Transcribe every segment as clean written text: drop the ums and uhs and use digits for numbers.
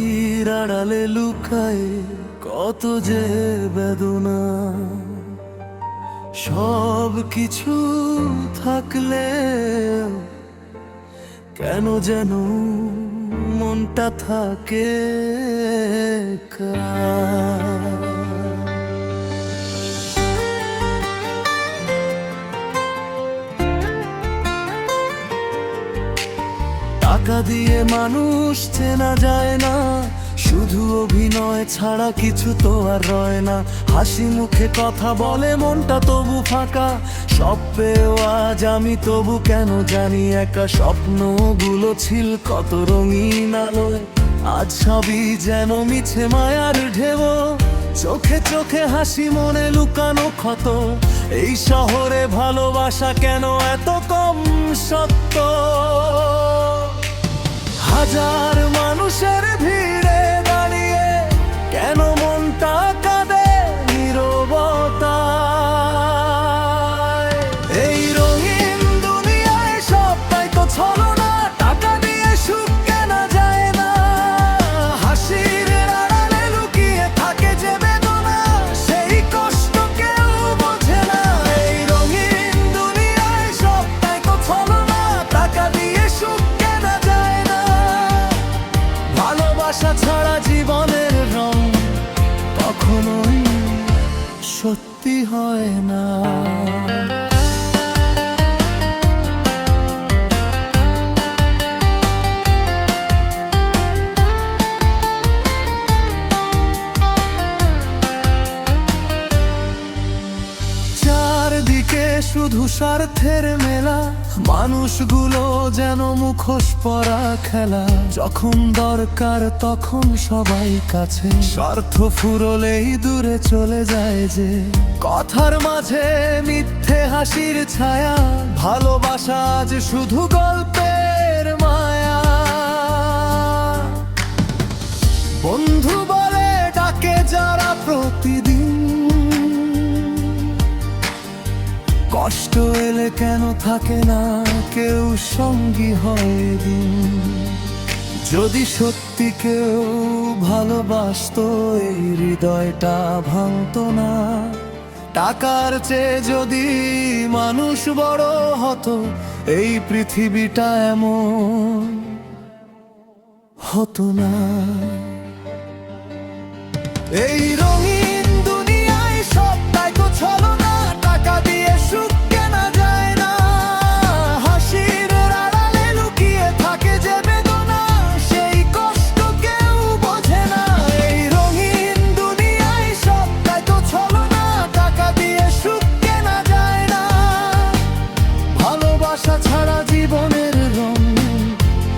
হাসির আড়ালে লুকায় কত যে বেদনা। সব কিছু থাকলে কেন যেন মনটা থাকে একা। টাকা দিয়ে মানুষ চেনা যায় না, শুধু অভিনয় ছাড়া কিছু তো আর রয় না। হাসি মুখে কথা বলে মনটা তবু ফাঁকা, সব পেয়েও আজ আমি তবু কেন জানি একা। স্বপ্নগুলো ছিল কত রঙিন আলোয়, আজ সবই যেন মিছে মায়ার ঢেউ। চোখে চোখে হাসি মনে লুকানো ক্ষত, এই শহরে ভালোবাসা কেন এত কম সত্য। হাজার মানুষের ভিড়ে দাঁড়িয়ে কেন মনটা কাঁদে নীরবতায়। এই রঙিন দুনিয়ায় সবটাই তো ছলনা, টাকা দিয়ে সুখ কেনা যায় না। হাসির আড়ালে লুকিয়ে থাকে যে বেদনা, সেই কষ্ট কেউ বোঝে না। এই রঙিন দুনিয়ায় সবটাই তো ছলনা, টাকা দিয়ে সুখ কেনা যায় না। ভালোবাসা ছাড়া জীবনের রং কখনোই সত্যি হয় না। চারদিকে শুধু স্বার্থের মেলা, মানুষগুলো যেন মুখোশ পরা খেলা। যখন দরকার তখন সবাই কাছে, স্বার্থ ফুরলেই দূরে চলে যায় যে। কথার মাঝে মিথ্যে হাসির ছায়া, ভালোবাসা আজ শুধু গল্পের মায়া। বন্ধু বলে ডাকে যারা প্রতিদিন, কষ্ট এলে কেন থাকে না কেউ সঙ্গী হয় দিন। যদি সত্যি কেউ ভালোবাসতো এই হৃদয়টা ভাঙতো না। টাকার চেয়ে যদি মানুষ বড় হতো, এই পৃথিবীটা এমন হতো না। এই রঙিন দুনিয়ায় সবটাই তো ছলনা, টাকা দিয়ে সুখ কেনা যায় না। হাসির আড়ালে লুকিয়ে থাকে যে বেদনা, সেই কষ্ট কেউ বোঝে না। এই রঙিন দুনিয়ায় সবটাই তো ছলনা, টাকা দিয়ে সুখ কেনা যায় না। ভালোবাসা ছাড়া জীবনের রং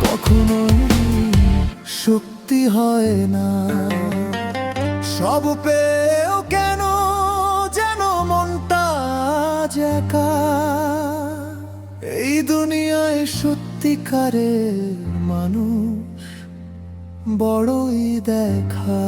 কখনোই সত্যি হয় না। সব পেয়েও কেন যেন মনটা আজ একা। এই দুনিয়ায় সত্যিকারের মানুষ বড়ই দেখা।